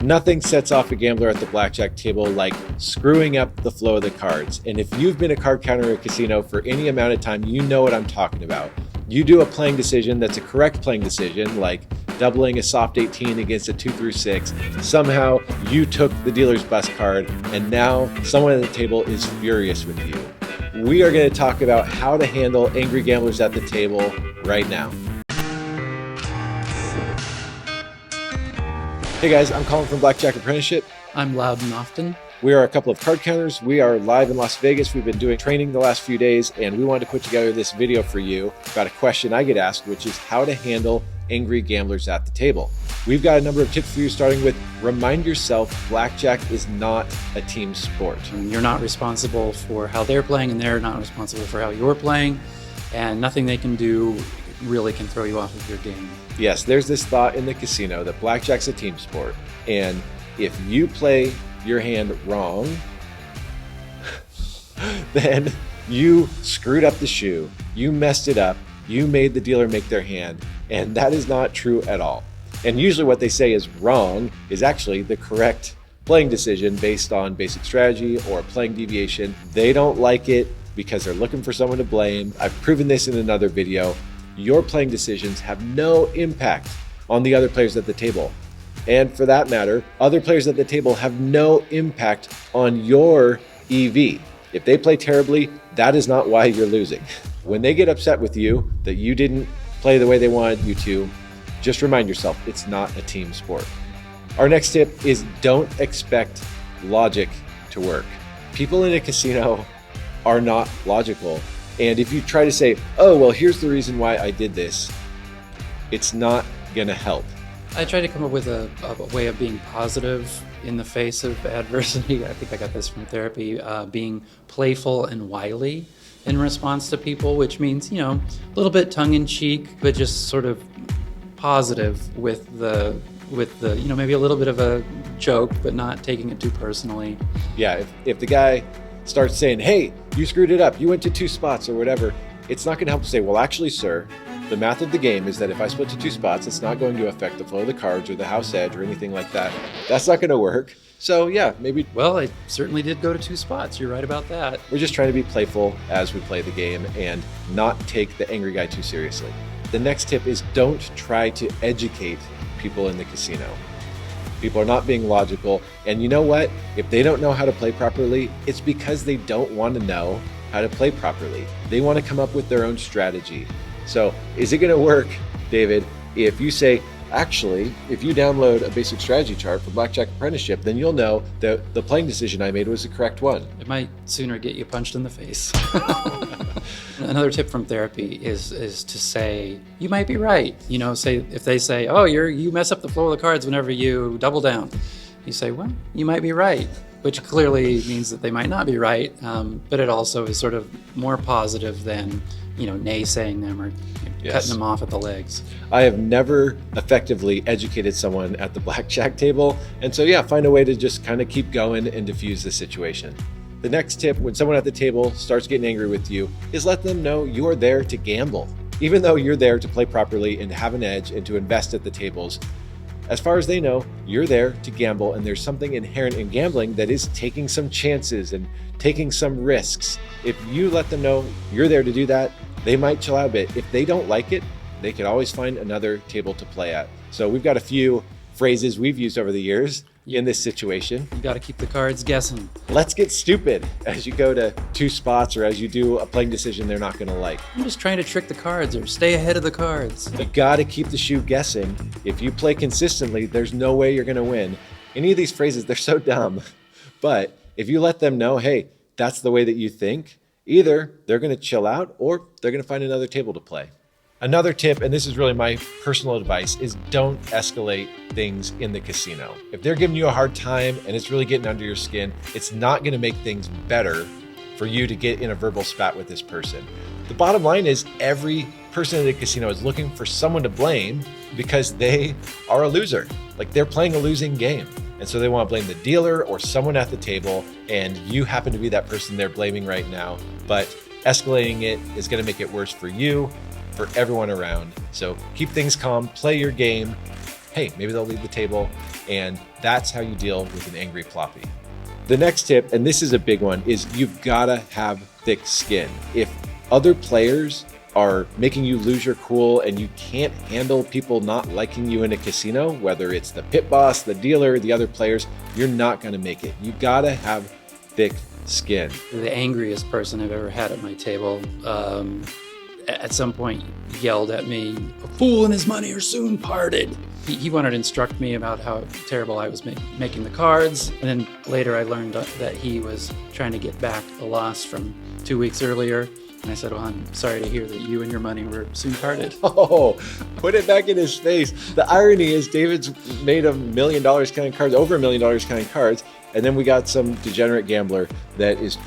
Nothing sets off a gambler at the blackjack table like screwing up the flow of the cards. And if you've been a card counter at a casino for any amount of time, you know what I'm talking about. You do a playing decision that's a correct playing decision, like doubling a soft 18 against a 2 through 6. Somehow you took the dealer's bust card, and now someone at the table is furious with you. We are going to talk about how to handle angry gamblers at the table right now. Hey guys, I'm Colin from Blackjack Apprenticeship. I'm Loudon Often. We are a couple of card counters. We are live in Las Vegas. We've been doing training the last few days, and we wanted to put together this video for you about a question I get asked, which is how to handle angry gamblers at the table. We've got a number of tips for you, starting with remind yourself blackjack is not a team sport. You're not responsible for how they're playing, and they're not responsible for how you're playing, and nothing they can do really can throw you off of your game. Yes, there's this thought in the casino that blackjack's a team sport, and if you play your hand wrong, then you screwed up the shoe, you messed it up, you made the dealer make their hand, and that is not true at all. And usually what they say is wrong is actually the correct playing decision based on basic strategy or playing deviation. They don't like it because they're looking for someone to blame. I've proven this in another video. Your playing decisions have no impact on the other players at the table. And for that matter, other players at the table have no impact on your EV. If they play terribly, that is not why you're losing. When they get upset with you that you didn't play the way they wanted you to, just remind yourself it's not a team sport. Our next tip is don't expect logic to work. People in a casino are not logical. And if you try to say, oh, well, here's the reason why I did this, it's not gonna help. I try to come up with a way of being positive in the face of adversity. I think I got this from therapy, being playful and wily in response to people, which means, a little bit tongue-in-cheek, but just sort of positive with the maybe a little bit of a joke, but not taking it too personally. Yeah, if the guy starts saying, hey, you screwed it up, you went to 2 spots or whatever, it's not gonna help to say, well, actually, sir, the math of the game is that if I split to 2 spots, it's not going to affect the flow of the cards or the house edge or anything like that. That's not gonna work. So yeah, maybe. Well, I certainly did go to 2 spots. You're right about that. We're just trying to be playful as we play the game and not take the angry guy too seriously. The next tip is don't try to educate people in the casino. People are not being logical. And you know what? If they don't know how to play properly, it's because they don't want to know how to play properly. They want to come up with their own strategy. So is it going to work, David, if you say, actually, if you download a basic strategy chart for Blackjack Apprenticeship, then you'll know that the playing decision I made was the correct one. It might sooner get you punched in the face. Another tip from therapy is to say, you might be right. Say if they say, oh, you mess up the flow of the cards whenever you double down. You say, well, you might be right, which clearly means that they might not be right. But it also is sort of more positive than, naysaying them or cutting them off at the legs. I have never effectively educated someone at the blackjack table. And so, yeah, find a way to just kind of keep going and diffuse the situation. The next tip, when someone at the table starts getting angry with you, is let them know you're there to gamble. Even though you're there to play properly and have an edge and to invest at the tables, as far as they know, you're there to gamble, and there's something inherent in gambling that is taking some chances and taking some risks. If you let them know you're there to do that, they might chill out a bit. If they don't like it, they can always find another table to play at. So we've got a few phrases we've used over the years in this situation. You got to keep the cards guessing. Let's get stupid as you go to 2 spots or as you do a playing decision they're not going to like. I'm just trying to trick the cards or stay ahead of the cards. You got to keep the shoe guessing. If you play consistently, there's no way you're going to win. Any of these phrases, they're so dumb. But if you let them know, hey, that's the way that you think, either they're going to chill out or they're going to find another table to play. Another tip, and this is really my personal advice, is don't escalate things in the casino. If they're giving you a hard time and it's really getting under your skin, it's not going to make things better for you to get in a verbal spat with this person. The bottom line is every person in the casino is looking for someone to blame because they are a loser. Like they're playing a losing game. And so they want to blame the dealer or someone at the table, and you happen to be that person they're blaming right now. But escalating it is going to make it worse for you, for everyone around. So keep things calm, play your game. Hey, maybe they'll leave the table, and That's how you deal with an angry ploppy. The next tip, and this is a big one, is you've gotta have thick skin. If other players are making you lose your cool and you can't handle people not liking you in a casino, whether it's the pit boss, the dealer, the other players, you're not gonna make it. You gotta have thick skin. The angriest person I've ever had at my table at some point yelled at me, "A fool and his money are soon parted." He wanted to instruct me about how terrible I was making the cards. And then later I learned that he was trying to get back a loss from 2 weeks earlier. And I said, well, I'm sorry to hear that you and your money were soon parted. Oh, put it back in his face. The irony is David's made $1 million counting cards, over $1 million counting cards. And then we got some degenerate gambler that is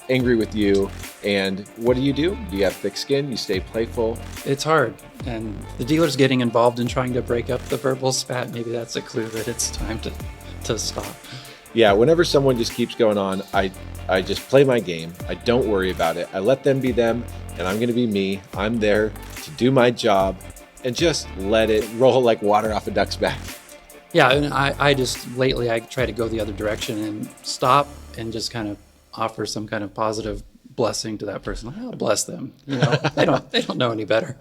angry with you. And what do? You have thick skin, you stay playful. It's hard. And the dealer's getting involved in trying to break up the verbal spat. Maybe that's a clue that it's time to stop. Yeah, whenever someone just keeps going on, I just play my game. I don't worry about it. I let them be them, and I'm going to be me. I'm there to do my job and just let it roll like water off a duck's back. Yeah, and I just lately I try to go the other direction and stop and just kind of offer some kind of positive blessing to that person. Oh, bless them. You know, they don't know any better.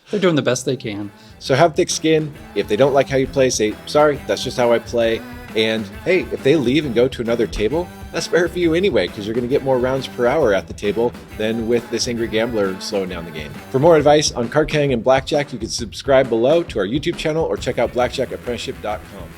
They're doing the best they can. So have thick skin. If they don't like how you play, say, sorry, that's just how I play. And hey, if they leave and go to another table, that's better for you anyway, because you're going to get more rounds per hour at the table than with this angry gambler slowing down the game. For more advice on card counting and blackjack, you can subscribe below to our YouTube channel or check out blackjackapprenticeship.com.